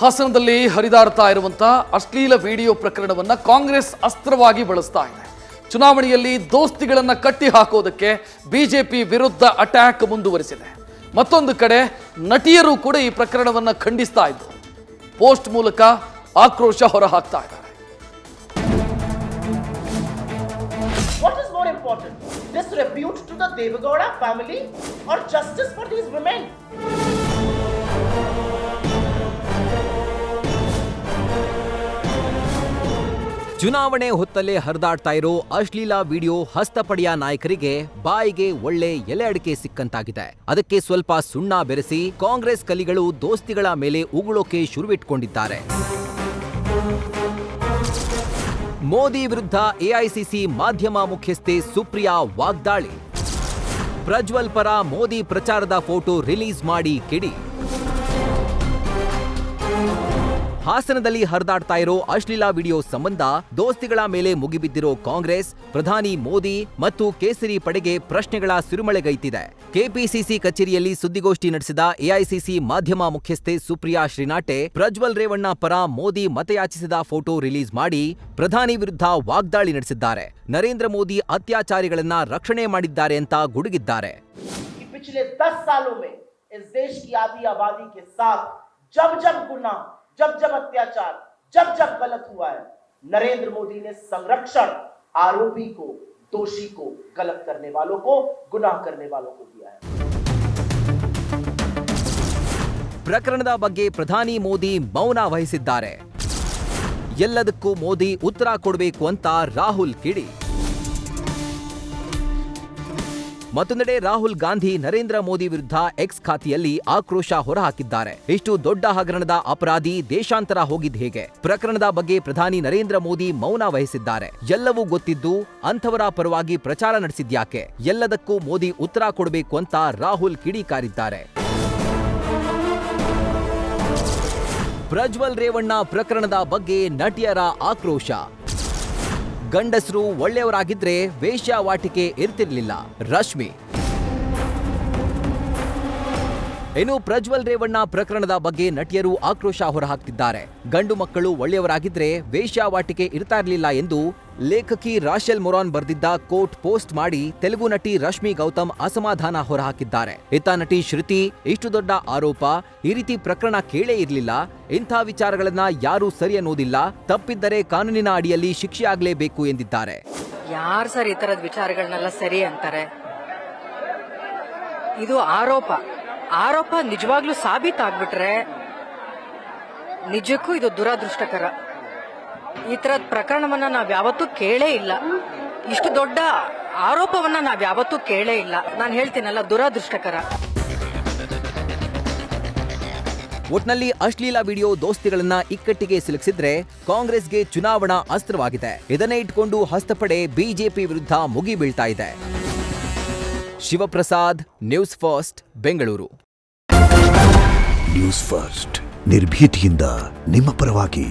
ಹಾಸನದಲ್ಲಿ ಹರಿದಾಡ್ತಾ ಇರುವಂತಹ ಅಶ್ಲೀಲ ವಿಡಿಯೋ ಪ್ರಕರಣವನ್ನ ಕಾಂಗ್ರೆಸ್ ಅಸ್ತ್ರವಾಗಿ ಬಳಸ್ತಾ ಇದೆ. ಚುನಾವಣೆಯಲ್ಲಿ ದೋಸ್ತಿಗಳನ್ನ ಕಟ್ಟಿ ಹಾಕೋದಕ್ಕೆ ಬಿಜೆಪಿ ವಿರುದ್ಧ ಅಟ್ಯಾಕ್ ಮುಂದುವರಿಸಿದೆ. ಮತ್ತೊಂದು ಕಡೆ ನಟಿಯರು ಕೂಡ ಈ ಪ್ರಕರಣವನ್ನ ಖಂಡಿಸ್ತಾ ಇದ್ದು ಪೋಸ್ಟ್ ಮೂಲಕ ಆಕ್ರೋಶ ಹೊರಹಾಕ್ತಾ ಇದ್ದಾರೆ. What is more important, this rebuke to the Devagowda family or justice for these women? ಚುನಾವಣೆ ಹೊತ್ತಲ್ಲೇ ಹರಿದಾಡ್ತಾ ಇರೋ ಅಶ್ಲೀಲ ವಿಡಿಯೋ ಹಸ್ತಪಡೆಯ ನಾಯಕರಿಗೆ ಬಾಯಿಗೆ ಒಳ್ಳೆ ಎಲೆ ಅಡಿಕೆ ಸಿಕ್ಕಂತಾಗಿದೆ. ಅದಕ್ಕೆ ಸ್ವಲ್ಪ ಸುಣ್ಣ ಬೆರೆಸಿ ಕಾಂಗ್ರೆಸ್ ಕಲಿಗಳು ದೋಸ್ತಿಗಳ ಮೇಲೆ ಉಗುಳೋಕೆ ಶುರುವಿಟ್ಕೊಂಡಿದ್ದಾರೆ. ಮೋದಿ ವಿರುದ್ಧ ಎಐಸಿಸಿ ಮಾಧ್ಯಮ ಮುಖ್ಯಸ್ಥೆ ಸುಪ್ರಿಯಾ ವಾಗ್ದಾಳಿ. ಪ್ರಜ್ವಲ್ ಪರ ಮೋದಿ ಪ್ರಚಾರದ ಫೋಟೋ ರಿಲೀಸ್ ಮಾಡಿ ಕಿಡಿ. ಹಾಸನದಲ್ಲಿ ಹರಿದಾಡ್ತಾ ಇರೋ ಅಶ್ಲೀಲ ವಿಡಿಯೋ ಸಂಬಂಧ ದೋಸ್ತಿಗಳ ಮೇಲೆ ಮುಗಿಬಿದ್ದಿರೋ ಕಾಂಗ್ರೆಸ್ ಪ್ರಧಾನಿ ಮೋದಿ ಮತ್ತು ಕೇಸರಿ ಪಡೆಗೆ ಪ್ರಶ್ನೆಗಳ ಸುರಿಮಳೆಗೈತಿದೆ. ಕೆಪಿಸಿಸಿ ಕಚೇರಿಯಲ್ಲಿ ಸುದ್ದಿಗೋಷ್ಠಿ ನಡೆಸಿದ ಎಐಸಿಸಿ ಮಾಧ್ಯಮ ಮುಖ್ಯಸ್ಥೆ ಸುಪ್ರಿಯಾ ಶ್ರೀನಾಟೆ ಪ್ರಜ್ವಲ್ ರೇವಣ್ಣ ಪರ ಮೋದಿ ಮತಯಾಚಿಸಿದ ಫೋಟೋ ರಿಲೀಸ್ ಮಾಡಿ ಪ್ರಧಾನಿ ವಿರುದ್ಧ ವಾಗ್ದಾಳಿ ನಡೆಸಿದ್ದಾರೆ. ನರೇಂದ್ರ ಮೋದಿ ಅತ್ಯಾಚಾರಿಗಳನ್ನ ರಕ್ಷಣೆ ಮಾಡಿದ್ದಾರೆ ಅಂತ ಗುಡುಗಿದ್ದಾರೆ. पिछले 10 सालों में इस देश की आधी आबादी के साथ जब जब गुनाह, जब जब अत्याचार, जब जब गलत हुआ है, नरेंद्र मोदी ने संरक्षण आरोपी को, दोषी को, गलत करने वालों को, गुनाह करने वालों को दिया है. ಪ್ರಕರಣದ ಬಗ್ಗೆ ಪ್ರಧಾನಿ ಮೋದಿ ಮೌನ ವಹಿಸಿದ್ದಾರೆ. ಎಲ್ಲದಕ್ಕೂ ಮೋದಿ ಉತ್ತರ ಕೊಡಬೇಕು ಅಂತ ರಾಹುಲ್ ಕಿಡಿ. ಮತ್ತೊಂದೆಡೆ ರಾಹುಲ್ ಗಾಂಧಿ ನರೇಂದ್ರ ಮೋದಿ ವಿರುದ್ಧ ಎಕ್ಸ್ ಖಾತೆಯಲ್ಲಿ ಆಕ್ರೋಶ ಹೊರಹಾಕಿದ್ದಾರೆ. ಇಷ್ಟು ದೊಡ್ಡ ಹಗರಣದ ಅಪರಾಧಿ ದೇಶಾಂತರ ಹೋಗಿದ್ ಹೇಗೆ? ಪ್ರಕರಣದ ಬಗ್ಗೆ ಪ್ರಧಾನಿ ನರೇಂದ್ರ ಮೋದಿ ಮೌನ ವಹಿಸಿದ್ದಾರೆ. ಎಲ್ಲವೂ ಗೊತ್ತಿದ್ದು ಅಂಥವರ ಪರವಾಗಿ ಪ್ರಚಾರ ನಡೆಸಿದ್ಯಾಕೆ? ಎಲ್ಲದಕ್ಕೂ ಮೋದಿ ಉತ್ತರ ಕೊಡಬೇಕು ಅಂತ ರಾಹುಲ್ ಕಿಡಿಕಾರಿದ್ದಾರೆ. ಪ್ರಜ್ವಲ್ ರೇವಣ್ಣ ಪ್ರಕರಣದ ಬಗ್ಗೆ ನಟಿಯರ ಆಕ್ರೋಶ. ಗಂಡಸರು ಒಳ್ಳೆಯವರಾಗಿದ್ರೆ ವೇಶ್ಯಾವಾಟಿಕೆ ಇರ್ತಿರ್ಲಿಲ್ಲ. ರಶ್ಮಿ. ಇನ್ನು ಪ್ರಜ್ವಲ್ ರೇವಣ್ಣ ಪ್ರಕರಣದ ಬಗ್ಗೆ ನಟಿಯರು ಆಕ್ರೋಶ ಹೊರಹಾಕ್ತಿದ್ದಾರೆ. ಗಂಡು ಮಕ್ಕಳು ಒಳ್ಳೆಯವರಾಗಿದ್ರೆ ವೇಶ್ಯಾವಾಟಿಕೆ ಇರ್ತಾ ಇರಲಿಲ್ಲ ಎಂದು ಲೇಖಕಿ ರಾಶೆಲ್ ಮೊರಾನ್ ಬರೆದಿದ್ದ ಕೋಟ್ ಪೋಸ್ಟ್ ಮಾಡಿ ತೆಲುಗು ನಟಿ ರಶ್ಮಿ ಗೌತಮ್ ಅಸಮಾಧಾನ ಹೊರಹಾಕಿದ್ದಾರೆ. ಇತ್ತ ನಟಿ ಶ್ರುತಿ ಇಷ್ಟು ದೊಡ್ಡ ಆರೋಪ, ಈ ರೀತಿ ಪ್ರಕರಣ ಕೇಳೇ ಇರಲಿಲ್ಲ, ಇಂಥ ವಿಚಾರಗಳನ್ನ ಯಾರೂ ಸರಿ ಅನ್ನೋದಿಲ್ಲ, ತಪ್ಪಿದ್ದರೆ ಕಾನೂನಿನ ಅಡಿಯಲ್ಲಿ ಶಿಕ್ಷೆ ಆಗಲೇಬೇಕು ಎಂದಿದ್ದಾರೆ. ಯಾರು ಸರ್ ಈ ತರದ ವಿಚಾರಗಳನ್ನೆಲ್ಲ ಸರಿ ಅಂತಾರೆ? ಇದು ಆರೋಪ ನಿಜವಾಗ್ಲೂ ಸಾಬೀತಾಗ್ಬಿಟ್ರೆ ನಿಜಕ್ಕೂ ಇದು ದುರದೃಷ್ಟಕರ. ಈ ತರದ ಪ್ರಕರಣವನ್ನ ನಾವ್ ಯಾವತ್ತೂ ಕೇಳೇ ಇಲ್ಲ. ಇಷ್ಟು ದೊಡ್ಡ ಆರೋಪವನ್ನ ನಾವ್ ಯಾವತ್ತೂ ಕೇಳೇ ಇಲ್ಲ. ನಾನು ಹೇಳ್ತೀನಲ್ಲ, ದುರದೃಷ್ಟಕರ. ಒಟ್ನಲ್ಲಿ ಅಶ್ಲೀಲ ವಿಡಿಯೋ ದೋಸ್ತಿಗಳನ್ನ ಇಕ್ಕಟ್ಟಿಗೆ ಸಿಲುಕಿಸಿದ್ರೆ ಕಾಂಗ್ರೆಸ್ಗೆ ಚುನಾವಣಾ ಅಸ್ತ್ರವಾಗಿದೆ. ಇದನ್ನೇ ಇಟ್ಕೊಂಡು ಹಸ್ತಪಡೆ ಬಿಜೆಪಿ ವಿರುದ್ಧ ಮುಗಿ ಬೀಳ್ತಾ ಇದೆ. Shivaprasad, news first, Bengaluru. News first ನಿರ್ಭೀತಿಯಿಂದ ನಿಮ್ಮ ಪರವಾಗಿ.